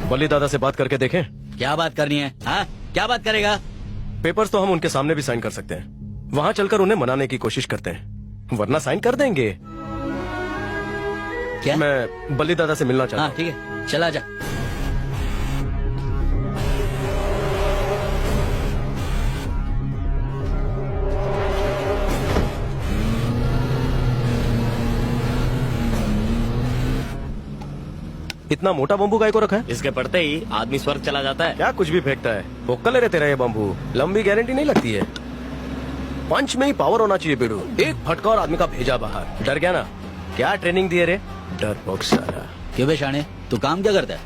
वली दादा से बात करके देखें। क्या बात करनी है? हाँ, क्या बात करेगा? पेपर्स तो हम उनके सामने भी साइन कर सकते हैं, वहाँ चलकर उन्हें मनाने की कोशिश करते हैं, वरना साइन कर देंगे। क्या? मैं बल्ली दादा से मिलना चाहता हाँ हूँ। ठीक है, चला जा। इतना मोटा बम्बू गाय को रखा है? इसके पड़ते ही आदमी स्वर्ग चला जाता है। क्या कुछ भी फेंकता है, वो कल रहते रहे बम्बू, लंबी गारंटी नहीं लगती है। पंच में ही पावर होना चाहिए बेड़ू, एक फटका और आदमी का भेजा बाहर। डर गया ना? क्या ट्रेनिंग दिए रे, डरपोक साला। क्यों बे शाने, तू काम क्या करता है?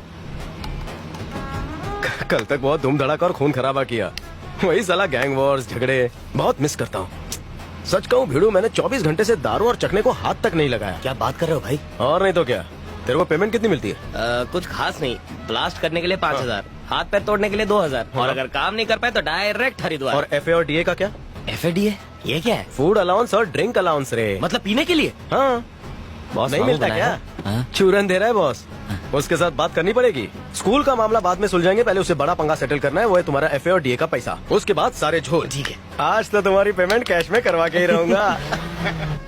कल तक बहुत धूम धड़ाका और खून खराबा किया, वही साला गैंग वॉर्स, झगड़े बहुत मिस करता हूँ। सच कहूँ भिड़ू, मैंने 24 घंटे से दारू और चखने को हाथ तक नहीं लगाया। क्या बात कर रहे हो भाई? और नहीं तो क्या। तेरे को पेमेंट कितनी मिलती है? कुछ खास नहीं, ब्लास्ट करने के लिए 5,000, हाथ पैर तोड़ने के लिए 2,000, और अगर काम नहीं कर पाए तो डायरेक्ट हरिद्वार। और FA और DA का क्या? FADA ये क्या है? फूड अलाउंस और ड्रिंक अलाउंस रे। मतलब पीने के लिए? हाँ, बॉस नहीं मिलता क्या? हाँ? चूरन दे रहा है बॉस, उसके साथ बात करनी पड़ेगी। स्कूल का मामला बाद में सुलझाएंगे, पहले उसे बड़ा पंगा सेटल करना है, वो है तुम्हारा FA और DA का पैसा, उसके बाद सारे झोल। ठीक है। आज तो तुम्हारी पेमेंट कैश में करवा के ही रहूंगा।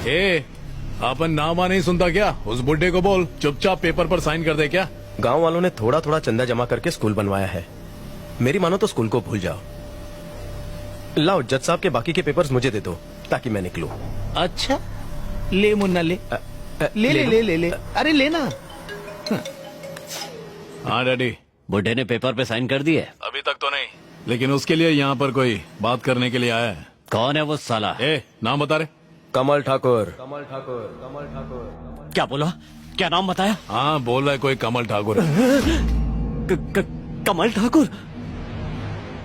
ए, अपन नामा नहीं सुनता क्या? उस बुड्ढे को बोल चुपचाप पेपर पर साइन कर दे। क्या गांव वालों ने थोड़ा थोड़ा चंदा जमा करके स्कूल बनवाया है, मेरी मानो तो स्कूल को भूल जाओ। लाओ जज साहब के बाकी के पेपर्स मुझे दे दो ताकि मैं निकलूं। अच्छा, ले मुन्ना ले, ले ले ले ले ले, अरे लेना। हाँ डैडी, बुड्ढे ने पेपर पे साइन कर दिए? अभी तक तो नहीं, लेकिन उसके लिए यहाँ पर कोई बात करने के लिए आया है। कौन है वो साला? ए, नाम बता रहे। कमल ठाकुर। कमल ठाकुर, कमल ठाकुर। क्या बोला? क्या नाम बताया? हाँ, बोल रहा है कोई कमल ठाकुर है। कमल ठाकुर?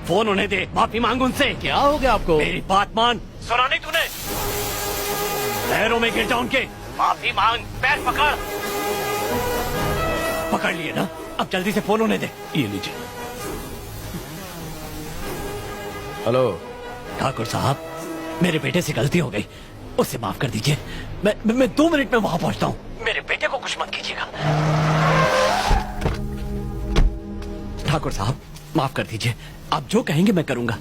फोन उन्हें दे, माफी मांग उनसे। क्या हो गया आपको? मेरी बात मान। सुना नहीं तूने? पैरों में गिर जा उनके, माफी मांग, पैर पकड़। पकड़ लिए ना? अब जल्दी से फोन उन्हें दे। ये लीजिए। हेलो ठाकुर साहब, मेरे बेटे से गलती हो गई, उसे माफ कर दीजिए। मैं 2 मिनट में वहां पहुंचता हूँ। मेरे बेटे को कुछ मत कीजिएगा। ठाकुर साहब माफ कर दीजिए, आप जो कहेंगे मैं करूंगा।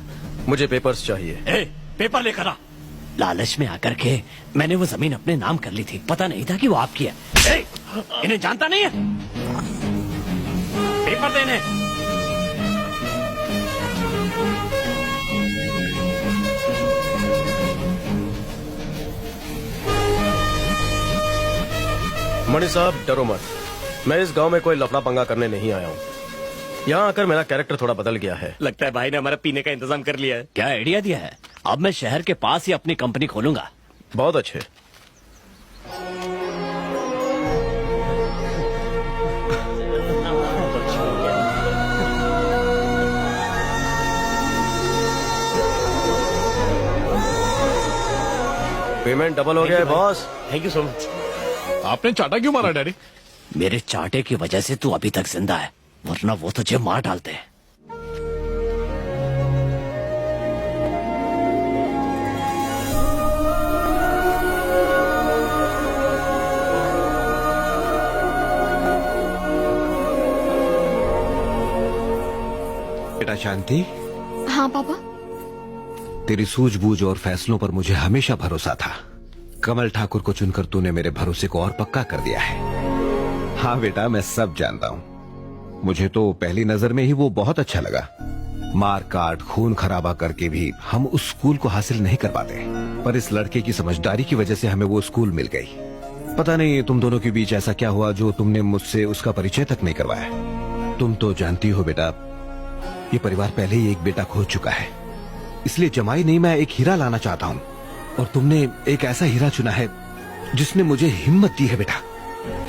मुझे पेपर्स चाहिए। ए, पेपर लेकर आ। लालच में आकर के मैंने वो जमीन अपने नाम कर ली थी, पता नहीं था कि वो आपकी है। ए, इन्हें जानता नहीं है? पेपर देने। मणि साहब डरो मत, मैं इस गांव में कोई लफड़ा पंगा करने नहीं आया हूँ। यहाँ आकर मेरा कैरेक्टर थोड़ा बदल गया है। लगता है भाई ने हमारा पीने का इंतजाम कर लिया है। क्या आइडिया दिया है? अब मैं शहर के पास ही अपनी कंपनी खोलूंगा। बहुत अच्छे। पेमेंट डबल हो गया है boss. Thank you so much. आपने चाटा क्यों मारा डैडी? मेरे चाटे की वजह से तू अभी तक जिंदा है, वरना वो तुझे मार डालते हैं। बेटा शांति, हाँ पापा। तेरी सूझबूझ और फैसलों पर मुझे हमेशा भरोसा था। कमल ठाकुर को चुनकर तूने मेरे भरोसे को और पक्का कर दिया है। हाँ बेटा, मैं सब जानता हूँ। मुझे तो पहली नजर में ही वो बहुत अच्छा लगा। मार काट खून खराबा करके भी हम उस स्कूल को हासिल नहीं कर पाते, पर इस लड़के की समझदारी की वजह से हमें वो स्कूल मिल गई। पता नहीं तुम दोनों के बीच ऐसा क्या हुआ जो तुमने मुझसे उसका परिचय तक नहीं करवाया। तुम तो जानती हो बेटा, ये परिवार पहले ही एक बेटा खो चुका है, इसलिए जमाई नहीं मैं एक हीरा लाना चाहता हूँ, और तुमने एक ऐसा हीरा चुना है जिसने मुझे हिम्मत दी है बेटा।